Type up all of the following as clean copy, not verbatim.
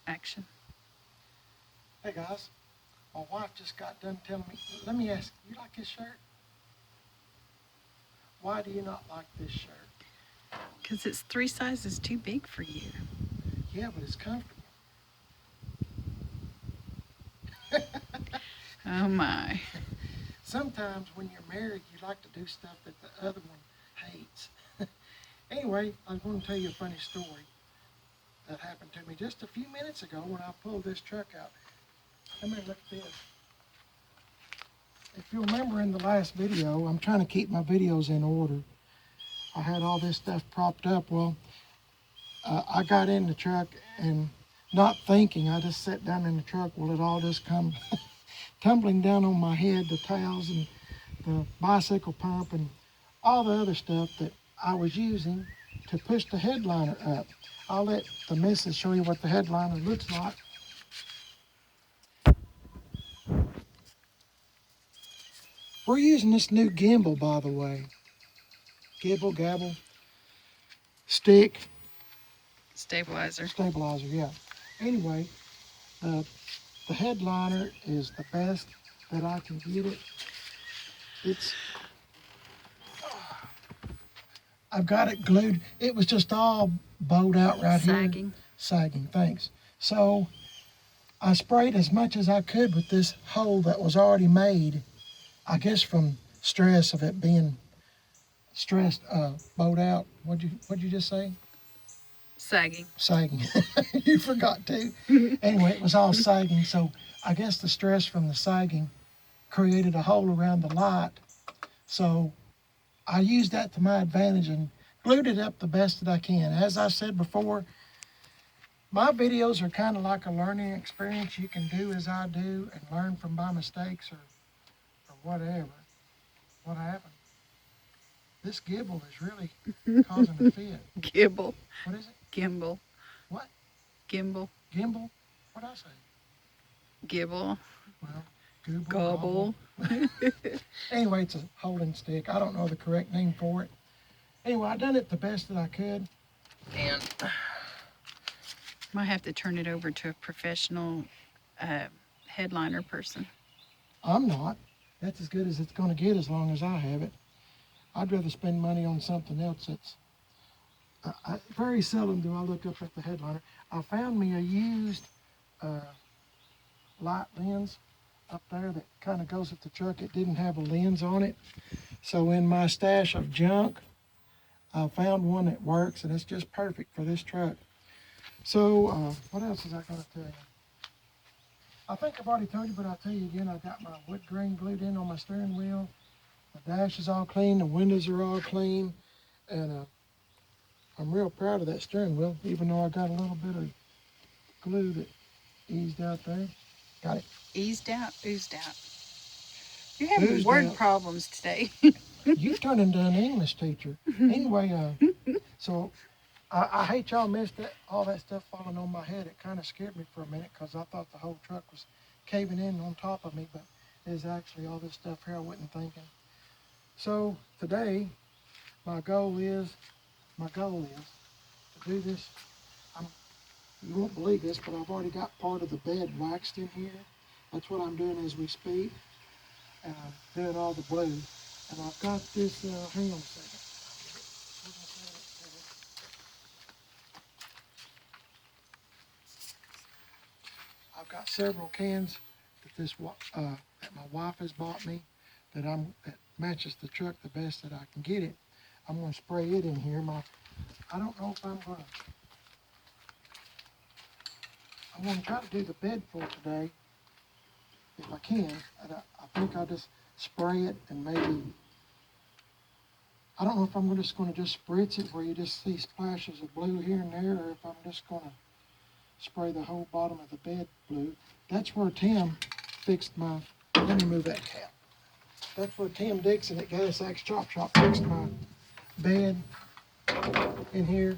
Action. Hey guys, my wife just got done telling me, let me ask, you like this shirt? Why do you not like this shirt? Because it's 3 sizes too big for you. Yeah, but it's comfortable. Oh my. Sometimes when you're married, you like to do stuff that the other one hates. Anyway, I was going to tell you a funny story that happened to me just a few minutes ago when I pulled this truck out. Come here, look at this. If you remember in the last video, I'm trying to keep my videos in order. I had all this stuff propped up. Well, I got in the truck and not thinking, I just sat down in the truck. Well, it all just come tumbling down on my head, the towels and the bicycle pump and all the other stuff that I was using to push the headliner up. I'll let the missus show you what the headliner looks like. We're using this new gimbal, by the way. Gibble, gabble, stick, Stabilizer. stabilizer, yeah. Anyway, the, the headliner is the best that I can get it. It's, I've got it glued. It was just all bowed out right here. Sagging. Sagging, thanks. So I sprayed as much as I could with this hole that was already made, I guess from stress of it being stressed, bowed out. What'd you just say? Sagging. Sagging. You forgot too. Anyway, it was all sagging, so I guess the stress from the sagging created a hole around the light. So I used that to my advantage and glued it up the best that I can. As I said before, my videos are kind of like a learning experience. You can do as I do and learn from my mistakes or whatever. What happened? This gibble is really causing a fit. Gibble. What is it? Gimbal. What? Gimbal. Gimbal? What'd I say? Gibble. Well, gooble, Gobble. Anyway, it's a holding stick. I don't know the correct name for it. Anyway, I done it the best that I could. And Might have to turn it over to a professional headliner person. I'm not. That's as good as it's going to get as long as I have it. I'd rather spend money on something else that's... very seldom do I look up at the headliner. I found me a used light lens up there that kind of goes with the truck. It didn't have a lens on it. So in my stash of junk, I found one that works, and it's just perfect for this truck. So what else is I going to tell you? I think I've already told you, but I'll tell you again. I got my wood grain glued in on my steering wheel. The dash is all clean. The windows are all clean. And I'm real proud of that steering wheel, even though I got a little bit of glue that eased out there. Got it. Eased out, oozed out. You're having Oozed word out. problems today. You turned into an English teacher. Anyway, so I hate y'all missed it, all that stuff falling on my head. It kind of scared me for a minute because I thought the whole truck was caving in on top of me, but it's actually all this stuff here I wasn't thinking. So today, my goal is to do this. You won't believe this, but I've already got part of the bed waxed in here. That's what I'm doing as we speak. And I'm doing all the blue. And I've got this, hang on a second. I've got several cans that my wife has bought me that matches the truck the best that I can get it. I'm going to spray it in here. I don't know if I'm going to try to do the bed for today if I can. And I think I'll just spray it and maybe, I don't know if I'm just going to just spritz it where you just see splashes of blue here and there, or if I'm just going to spray the whole bottom of the bed blue. That's where Tim fixed my, let me move that cap. That's where Tim Dixon at Gas Axe Chop Shop fixed my bed in here.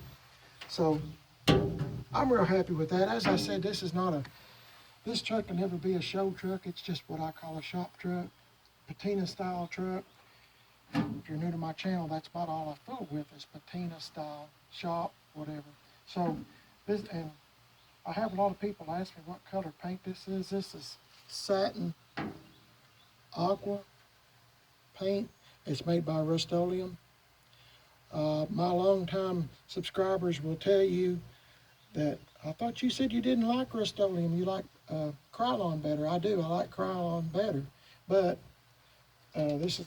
So I'm real happy with that. As I said, this truck can never be a show truck. It's just what I call a shop truck, patina style truck. If you're new to my channel, that's about all I fool with is patina style, shop, whatever. So, and I have a lot of people ask me what color paint this is. This is satin aqua paint. It's made by Rust-Oleum. My longtime subscribers will tell you that I thought you said you didn't like Rust-Oleum. You like Krylon better. I do. I like Krylon better. But this is,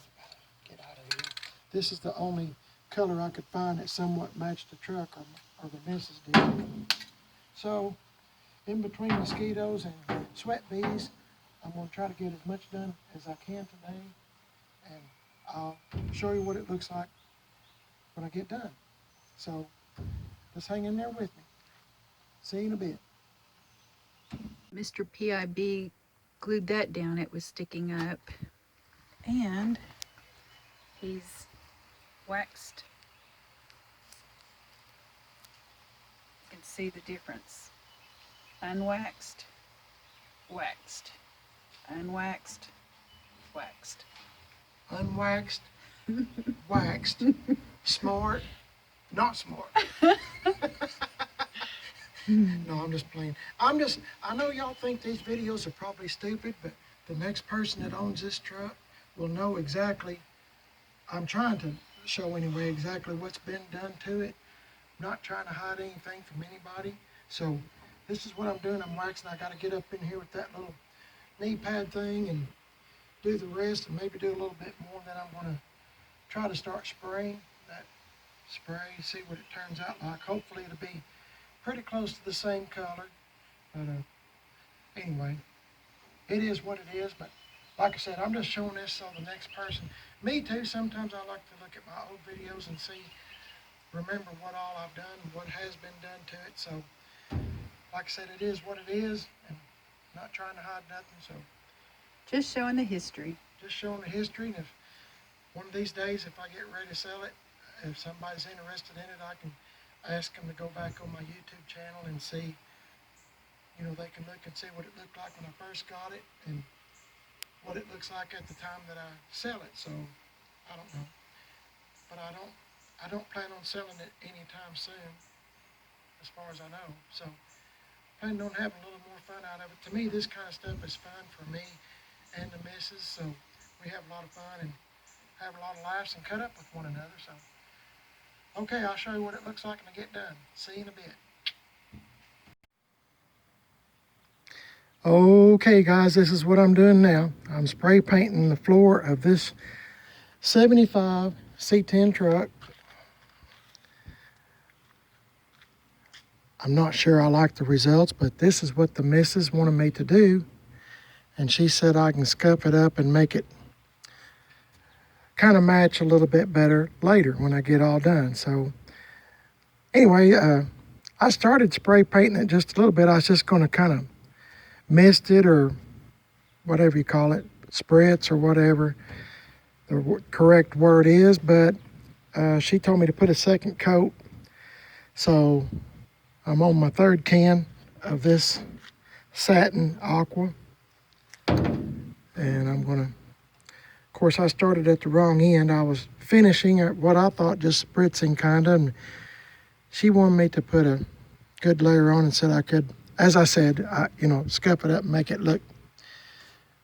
get out of here. This is the only color I could find that somewhat matched the truck, or the missus did. So, in between mosquitoes and sweat bees, I'm going to try to get as much done as I can today. And I'll show you what it looks like when I get done. So, just hang in there with me. See you in a bit. Mr. PIB glued that down. It was sticking up. And he's waxed. You can see the difference. Unwaxed, waxed, unwaxed, waxed. Unwaxed, waxed, smart, not smart. No, I'm just playing. I know y'all think these videos are probably stupid, but the next person that owns this truck will know exactly, I'm trying to show anyway, exactly what's been done to it. I'm not trying to hide anything from anybody. So this is what I'm doing. I'm waxing. I got to get up in here with that little knee pad thing and do the rest, and maybe do a little bit more. Then I'm going to try to start spraying that spray, see what it turns out like. Hopefully it'll be pretty close to the same color. But anyway, it is what it is. But like I said, I'm just showing this so the next person, me too, sometimes I like to look at my old videos and see, remember what all I've done and what has been done to it. So like I said, it is what it is, and I'm not trying to hide nothing. So Just showing the history. just showing the history. And if one of these days, if I get ready to sell it, if somebody's interested in it, I can ask them to go back on my YouTube channel and see, you know, they can look and see what it looked like when I first got it and what it looks like at the time that I sell it. So I don't know, but I don't plan on selling it anytime soon, as far as I know. So planning on having a little more fun out of it. To me, this kind of stuff is fun for me and the missus. So we have a lot of fun and have a lot of laughs and cut up with one another. So okay, I'll show you what it looks like when I get done. See you in a bit. Okay guys, this is what I'm doing now. I'm spray painting the floor of this 75 C10 truck. I'm not sure I like the results, but this is what the missus wanted me to do. And she said I can scuff it up and make it kind of match a little bit better later when I get all done. So anyway, I started spray painting it just a little bit. I was just going to kind of mist it, or whatever you call it, spritz or whatever the correct word is. But she told me to put a second coat. So I'm on my third can of this satin aqua. And I'm going to, of course, I started at the wrong end. I was finishing at what I thought just spritzing kind of. And she wanted me to put a good layer on and said I could, as I said, you know, scuff it up and make it look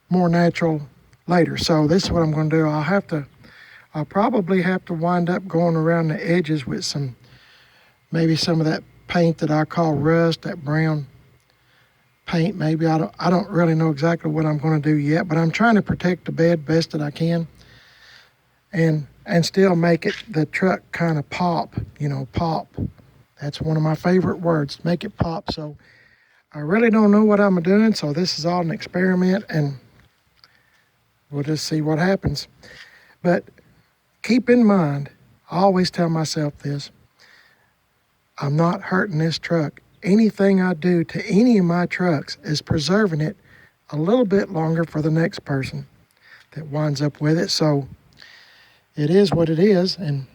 more natural later. So this is what I'm going to do. I'll probably have to wind up going around the edges with maybe some of that paint that I call rust, that brown paint maybe. I don't really know exactly what I'm going to do yet, but I'm trying to protect the bed best that I can and still make it, the truck kind of pop, you know, pop. That's one of my favorite words, make it pop. So I really don't know what I'm doing, so this is all an experiment and we'll just see what happens. But keep in mind, I always tell myself this, I'm not hurting this truck. Anything I do to any of my trucks is preserving it a little bit longer for the next person that winds up with it. So it is what it is. And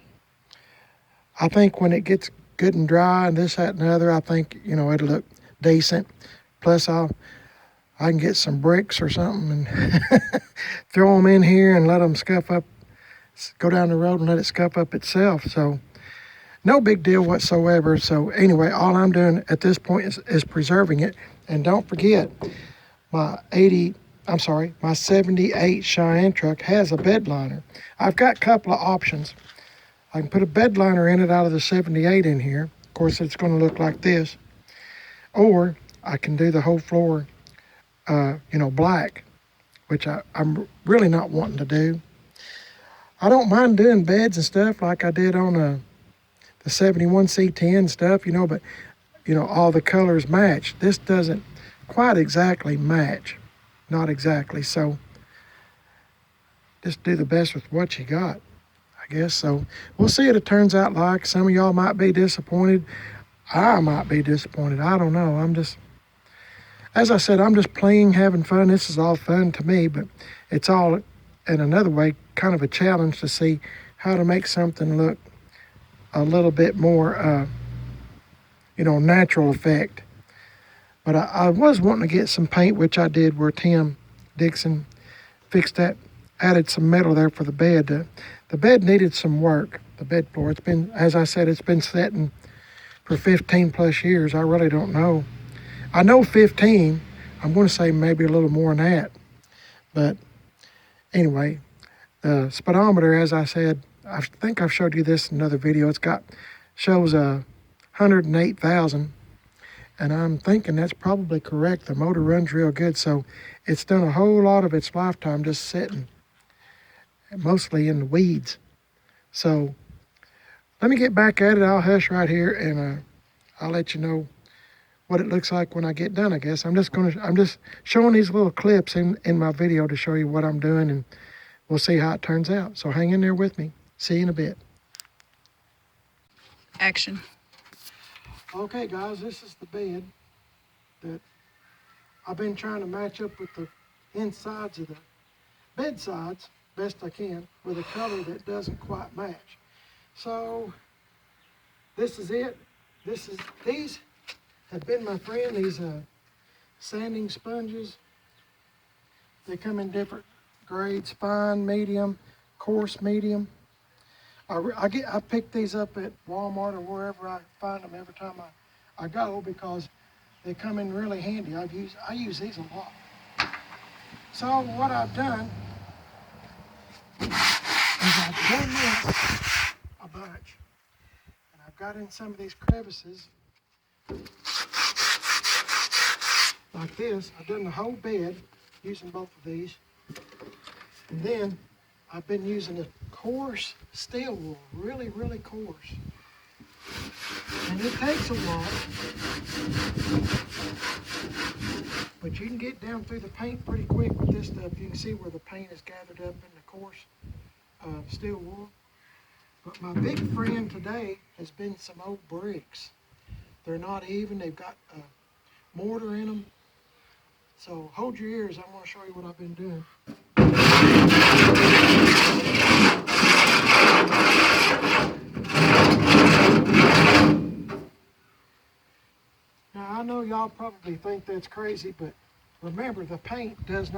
I think when it gets good and dry and this, that, and the other, I think, you know, it'll look decent. Plus I can get some bricks or something and throw them in here and let them scuff up, go down the road and let it scuff up itself. So no big deal whatsoever. So anyway, all I'm doing at this point is preserving it. And don't forget, my 80, I'm sorry, my 78 Cheyenne truck has a bed liner. I've got a couple of options. I can put a bed liner in it out of the 78 in here. Of course, it's going to look like this. Or I can do the whole floor, black, which I'm really not wanting to do. I don't mind doing beds and stuff like I did on the 71 C10 stuff, but, all the colors match. This doesn't quite exactly match. Not exactly. So just do the best with what you got, I guess. So we'll see what it turns out like. Some of y'all might be disappointed. I might be disappointed. I don't know. As I said, I'm just playing, having fun. This is all fun to me, but it's all, in another way, kind of a challenge to see how to make something look a little bit more, natural effect. But I was wanting to get some paint, which I did, where Tim Dixon fixed that, added some metal there for the bed. The bed needed some work, the bed floor. It's been, as I said, it's been setting for 15 plus years. I really don't know. I know 15. I'm going to say maybe a little more than that. But anyway, the speedometer, as I said, I think I've showed you this in another video. Shows 108,000. And I'm thinking that's probably correct. The motor runs real good, so it's done a whole lot of its lifetime just sitting, mostly in the weeds. So let me get back at it. I'll hush right here, and I'll let you know what it looks like when I get done. I guess I'm just showing these little clips in my video to show you what I'm doing, and we'll see how it turns out. So hang in there with me. See you in a bit. Action. Okay, guys, this is the bed that I've been trying to match up with the insides of the bed sides best I can with a color that doesn't quite match. So this is it. These have been my friend. These sanding sponges. They come in different grades: fine, medium, coarse, medium. I pick these up at Walmart or wherever I find them every time I go, because they come in really handy. I use these a lot. So what I've done is I've done this a bunch, and I've got in some of these crevices like this. I've done the whole bed using both of these, and then I've been using a coarse steel wool, really, really coarse. And it takes a while, but you can get down through the paint pretty quick with this stuff. You can see where the paint is gathered up in the coarse steel wool. But my big friend today has been some old bricks. They're not even, they've got mortar in them. So hold your ears, I want to show you what I've been doing. Now I know y'all probably think that's crazy, but remember the paint I've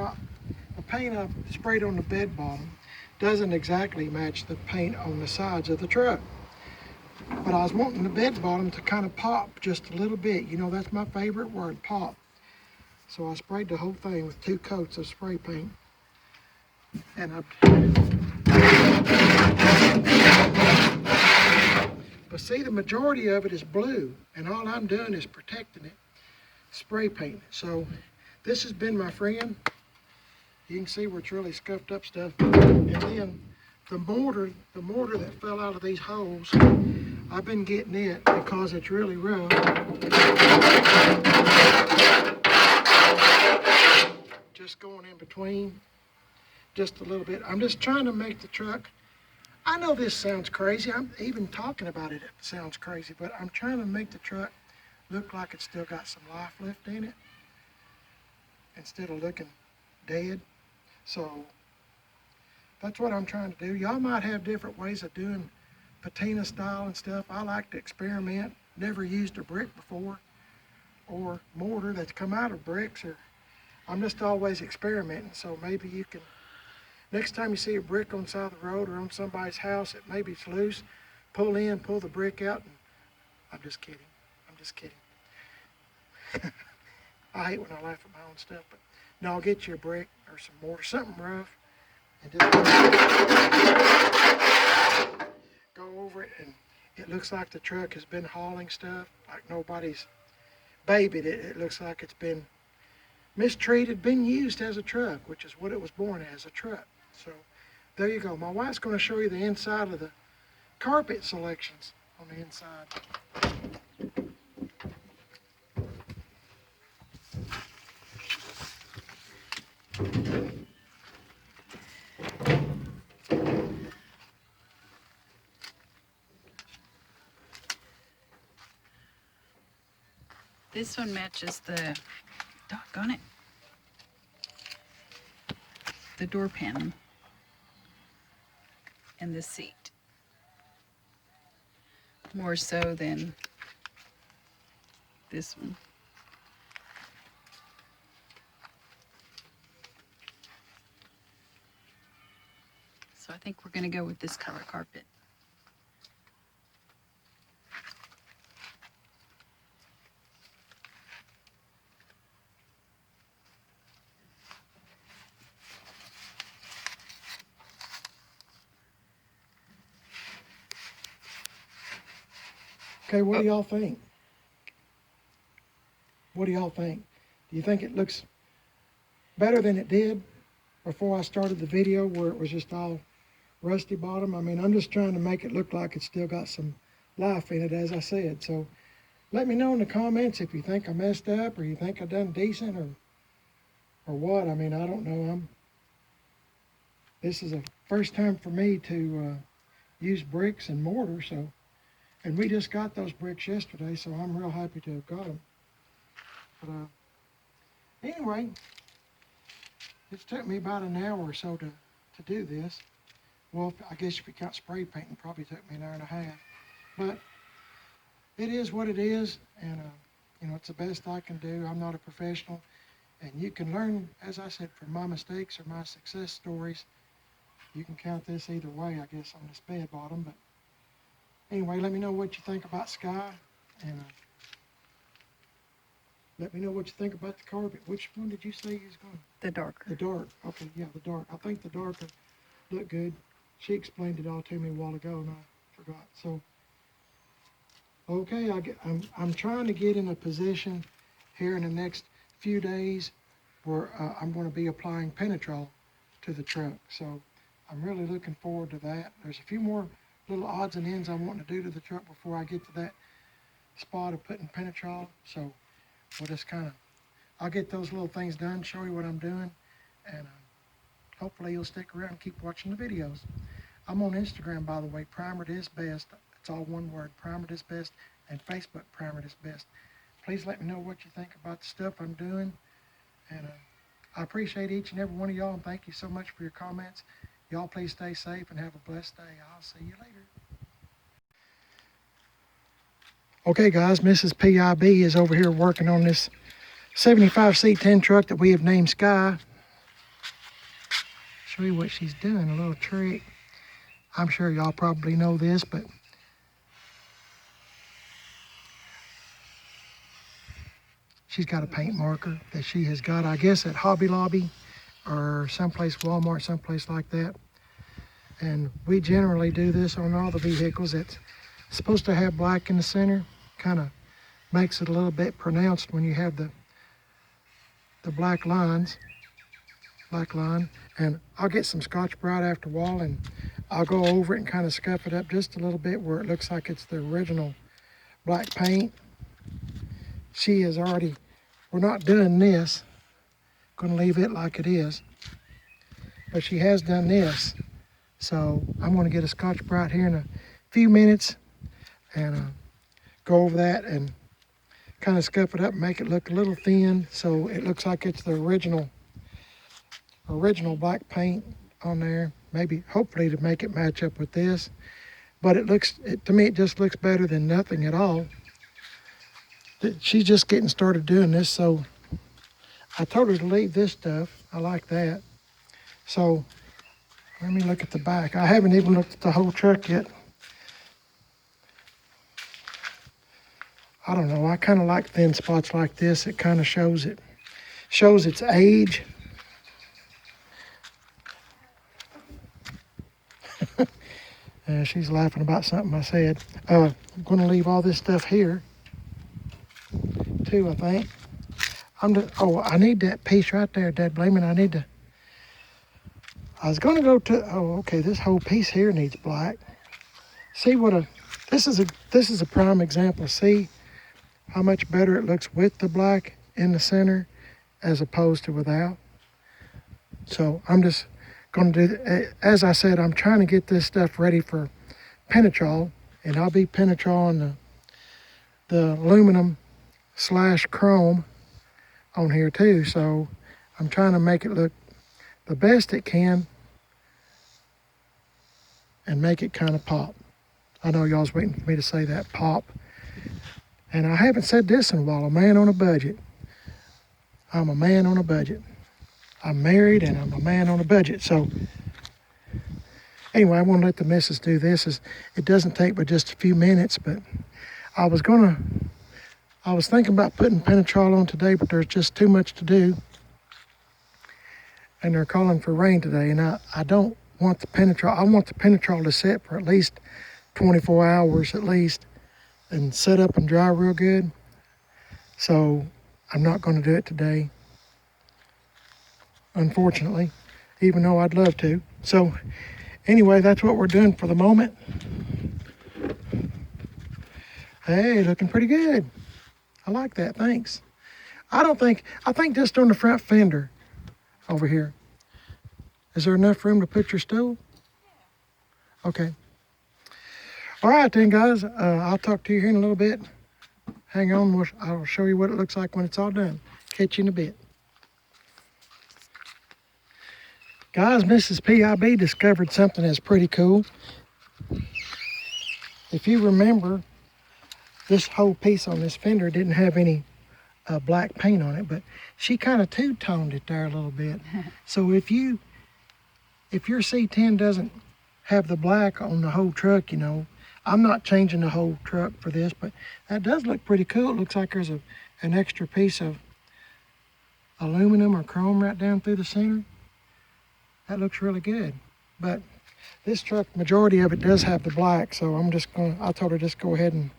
sprayed on the bed bottom doesn't exactly match the paint on the sides of the truck. But I was wanting the bed bottom to kind of pop just a little bit. That's my favorite word, pop. So I sprayed the whole thing with 2 coats of spray paint. And but see, the majority of it is blue, and all I'm doing is protecting it, spray painting it. So this has been my friend. You can see where it's really scuffed up stuff. And then the mortar that fell out of these holes, I've been getting it because it's really rough. Just going in between, just a little bit. I'm just trying to make the truck, I know this sounds crazy. I'm even talking about it, it sounds crazy, but I'm trying to make the truck look like it's still got some life left in it instead of looking dead. So that's what I'm trying to do. Y'all might have different ways of doing patina style and stuff. I like to experiment. Never used a brick before, or mortar that's come out of bricks, or I'm just always experimenting. So maybe you can, next time you see a brick on the side of the road or on somebody's house that maybe it's loose, pull in, pull the brick out, and I'm just kidding. I'm just kidding. I hate when I laugh at my own stuff, but no, I'll get you a brick or some mortar, something rough, and just go over it. And it looks like the truck has been hauling stuff, like nobody's babied it. It looks like it's been mistreated, been used as a truck, which is what it was born as, a truck. So there you go. My wife's going to show you the inside of the carpet selections on the inside. This one matches the, doggone it, the door panel and the seat. More so than this one. So I think we're going to go with this color carpet. Okay, what do y'all think? What do y'all think? Do you think it looks better than it did before I started the video, where it was just all rusty bottom? I mean, I'm just trying to make it look like it's still got some life in it, as I said. So let me know in the comments if you think I messed up, or you think I done decent, or what. I mean, I don't know. This is a first time for me to use bricks and mortar, so, and we just got those bricks yesterday, so I'm real happy to have got them. But anyway, it took me about an hour or so to do this. Well, I guess if you count spray painting, it probably took me an hour and a half. But it is what it is, and you know, it's the best I can do. I'm not a professional, and you can learn, as I said, from my mistakes or my success stories. You can count this either way, I guess, on this bed bottom. But anyway, let me know what you think about Skye, and let me know what you think about the carpet. Which one did you say you was going? The darker. The dark. Okay, yeah, the dark. I think the darker looked good. She explained it all to me a while ago, and I forgot. So, okay, I'm trying to get in a position here in the next few days where I'm going to be applying Penetrol to the truck. So I'm really looking forward to that. There's a few more little odds and ends I want to do to the truck before I get to that spot of putting Penetrol. So we'll just I'll get those little things done, show you what I'm doing, and hopefully you'll stick around and keep watching the videos. I'm on Instagram, by the way, Primered is Best. It's all one word, Primered is Best, and Facebook, Primered is Best. Please let me know what you think about the stuff I'm doing, and I appreciate each and every one of y'all, and thank you so much for your comments. Y'all please stay safe and have a blessed day. I'll see you later. Okay guys, Mrs. PIB is over here working on this 75 C10 truck that we have named Skye. Show you what she's doing, a little trick. I'm sure y'all probably know this, but she's got a paint marker that she has got, I guess, at Hobby Lobby or someplace, Walmart, someplace like that. And we generally do this on all the vehicles. It's supposed to have black in the center. Kind of makes it a little bit pronounced when you have the black lines. Black line. And I'll get some Scotch-Brite after a while, and I'll go over it and kind of scuff it up just a little bit where it looks like it's the original black paint. She has already, we're not doing this. Going to leave it like it is. But she has done this. So I'm going to get a Scotch-Brite here in a few minutes and go over that and kind of scuff it up and make it look a little thin so it looks like it's the original black paint on there. Maybe, hopefully, to make it match up with this. But to me, it just looks better than nothing at all. She's just getting started doing this, so I told her to leave this stuff. I like that. So let me look at the back. I haven't even looked at the whole truck yet. I don't know, I kind of like thin spots like this. It kind of shows its age. She's laughing about something I said. I'm going to leave all this stuff here, too, I think. I need that piece right there, Dad. Blame it. I was going to go to, okay, this whole piece here needs black. See this is a prime example. See how much better it looks with the black in the center as opposed to without. So I'm just going to do, as I said, I'm trying to get this stuff ready for penetrol, and I'll be penetroling the aluminum / chrome on here too. So I'm trying to make it look the best it can and make it kind of pop. I know y'all's waiting for me to say that, pop. And I haven't said this in a while, a man on a budget. I'm a man on a budget. I'm married and I'm a man on a budget. So anyway, I want to let the missus do this. It doesn't take but just a few minutes, but I was thinking about putting penetrol on today, but there's just too much to do. And they're calling for rain today, and I don't want the penetrol. I want the penetrol to sit for at least 24 hours at least and set up and dry real good. So I'm not going to do it today, unfortunately, even though I'd love to. So anyway, that's what we're doing for the moment. Hey, looking pretty good. I like that, thanks. I think just on the front fender over here. Is there enough room to put your stool? Okay. All right then, guys. I'll talk to you here in a little bit. Hang on, I'll show you what it looks like when it's all done. Catch you in a bit. Guys, Mrs. PIB discovered something that's pretty cool. If you remember, this whole piece on this fender didn't have any black paint on it, but she kind of two-toned it there a little bit. So if your C10 doesn't have the black on the whole truck, you know, I'm not changing the whole truck for this, but that does look pretty cool. It looks like there's an extra piece of aluminum or chrome right down through the center. That looks really good. But this truck, majority of it does have the black, so I told her just go ahead and,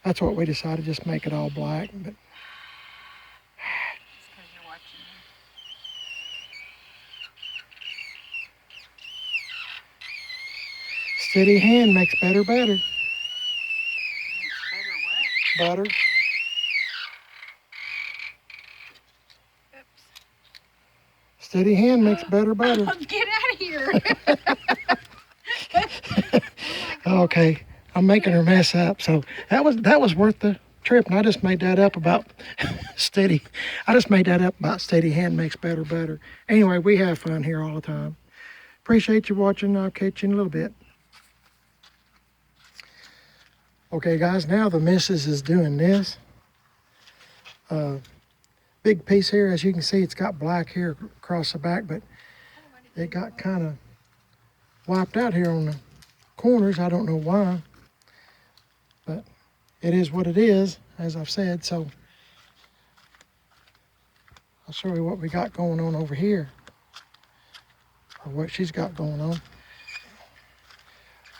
that's what we decided, just make it all black. But steady hand makes better. Better what? Butter. Oops. Steady hand makes better. Get out of here. Okay, I'm making her mess up. So that was worth the trip, and I just made that up about steady. I just made that up about steady hand makes better. Anyway, we have fun here all the time. Appreciate you watching. I'll catch you in a little bit. Okay, guys, now the missus is doing this. Big piece here, as you can see, it's got black here across the back, but it got kind of wiped out here on the corners. I don't know why, but it is what it is, as I've said. So I'll show you what we got going on over here, or what she's got going on.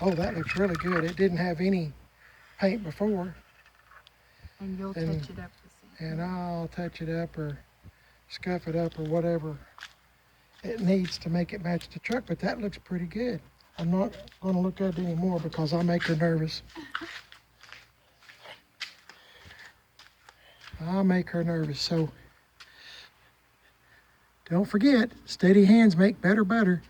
Oh, that looks really good. It didn't have any paint before. And you'll touch it up the same. And I'll touch it up or scuff it up or whatever it needs to make it match the truck, but that looks pretty good. I'm not going to look at it anymore because I'll make her nervous. I'll make her nervous. So don't forget, steady hands make better.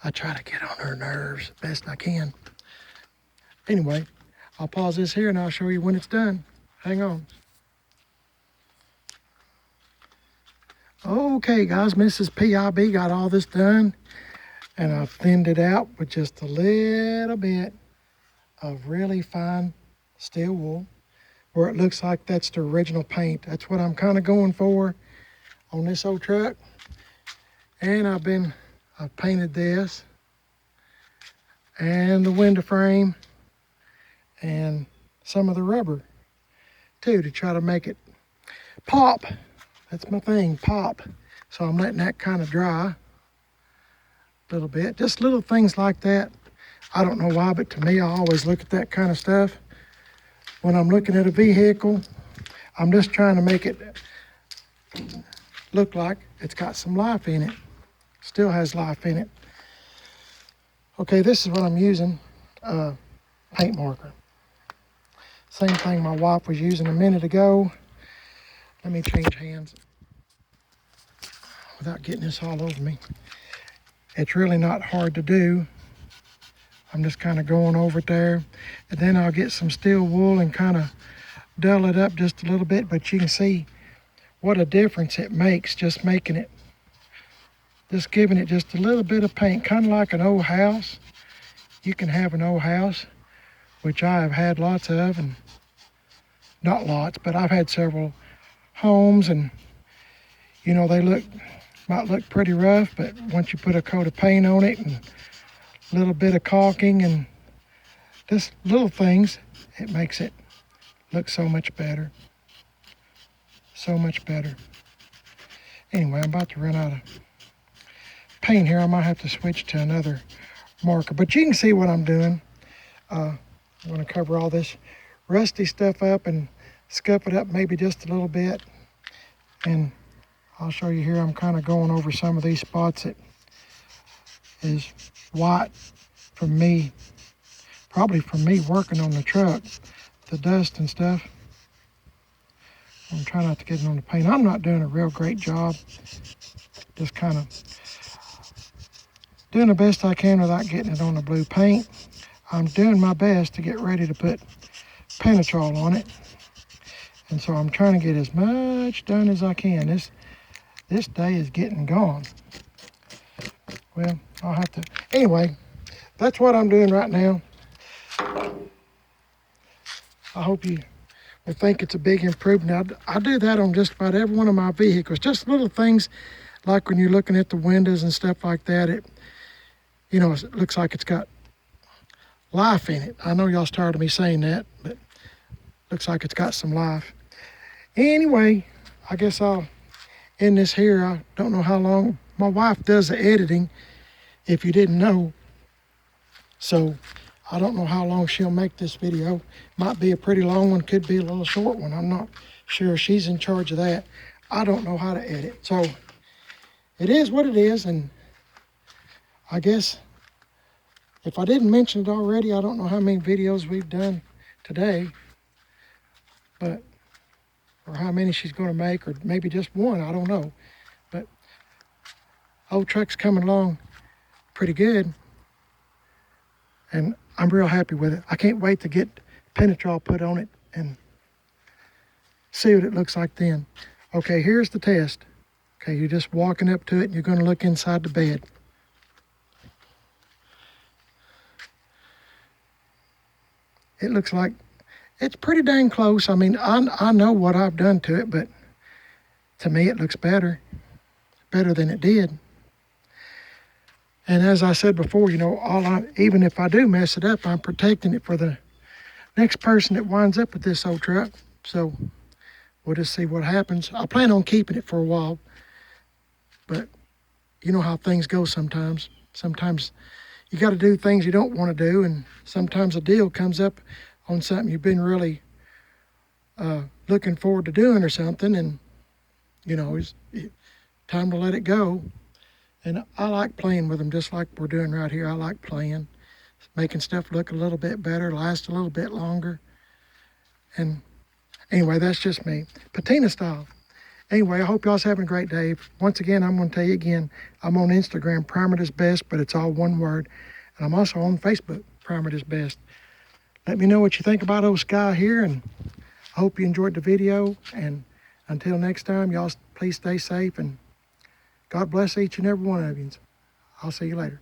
I try to get on her nerves best I can. Anyway, I'll pause this here and I'll show you when it's done. Hang on. Okay, guys, Mrs. PIB got all this done, and I've thinned it out with just a little bit of really fine steel wool, where it looks like that's the original paint. That's what I'm kind of going for on this old truck. And I've painted this and the window frame and some of the rubber too to try to make it pop. That's my thing, pop. So I'm letting that kind of dry a little bit. Just little things like that. I don't know why, but to me, I always look at that kind of stuff. When I'm looking at a vehicle, I'm just trying to make it look like it's got some life in it. Still has life in it. Okay, this is what I'm using, paint marker. Same thing my wife was using a minute ago. Let me change hands without getting this all over me. It's really not hard to do. I'm just kind of going over it there. And then I'll get some steel wool and kind of dull it up just a little bit, but you can see what a difference it makes just making it, just giving it just a little bit of paint, kind of like an old house. You can have an old house, which I have had lots of, and not lots, but I've had several homes, and you know, they might look pretty rough, but once you put a coat of paint on it and a little bit of caulking and just little things, it makes it look so much better. So much better. Anyway, I'm about to run out of paint here. I might have to switch to another marker, but you can see what I'm doing. I'm going to cover all this rusty stuff up and scuff it up maybe just a little bit, and I'll show you here. I'm kind of going over some of these spots that is white from me, probably from me working on the truck, the dust and stuff. I'm trying not to get it on the paint. I'm not doing a real great job, just kind of doing the best I can without getting it on the blue paint. I'm doing my best to get ready to put Penitrol on it, and so I'm trying to get as much done as I can. This day is getting gone. Well, I'll have to, anyway, that's what I'm doing right now. I hope you will think it's a big improvement. I do that on just about every one of my vehicles. Just little things like when you're looking at the windows and stuff like that, it looks like it's got life in it. I know y'all started me saying that, but looks like it's got some life. Anyway, I guess I'll end this here. I don't know how long. My wife does the editing, if you didn't know. So I don't know how long she'll make this video. Might be a pretty long one, could be a little short one. I'm not sure. She's in charge of that. I don't know how to edit. So it is what it is, and I guess if I didn't mention it already, I don't know how many videos we've done today, or how many she's going to make, or maybe just one, I don't know. But old truck's coming along pretty good, and I'm real happy with it. I can't wait to get Penitrol put on it and see what it looks like then. Okay, here's the test. Okay, you're just walking up to it and you're going to look inside the bed. It looks like it's pretty dang close. I mean, I know what I've done to it, but to me it looks better than it did. And as I said before, even if I do mess it up, I'm protecting it for the next person that winds up with this old truck. So we'll just see what happens. I plan on keeping it for a while, but you know how things go sometimes. Sometimes you got to do things you don't want to do, and sometimes a deal comes up on something you've been really looking forward to doing or something, and it's time to let it go. And I like playing with them, just like we're doing right here. I like playing, making stuff look a little bit better, last a little bit longer. And anyway, that's just me, Patina style. Anyway, I hope y'all's having a great day. Once again, I'm going to tell you again, I'm on Instagram, Primer is Best, but it's all one word. And I'm also on Facebook, Primer is Best. Let me know what you think about old Skye here, and I hope you enjoyed the video. And until next time, y'all please stay safe, and God bless each and every one of you. I'll see you later.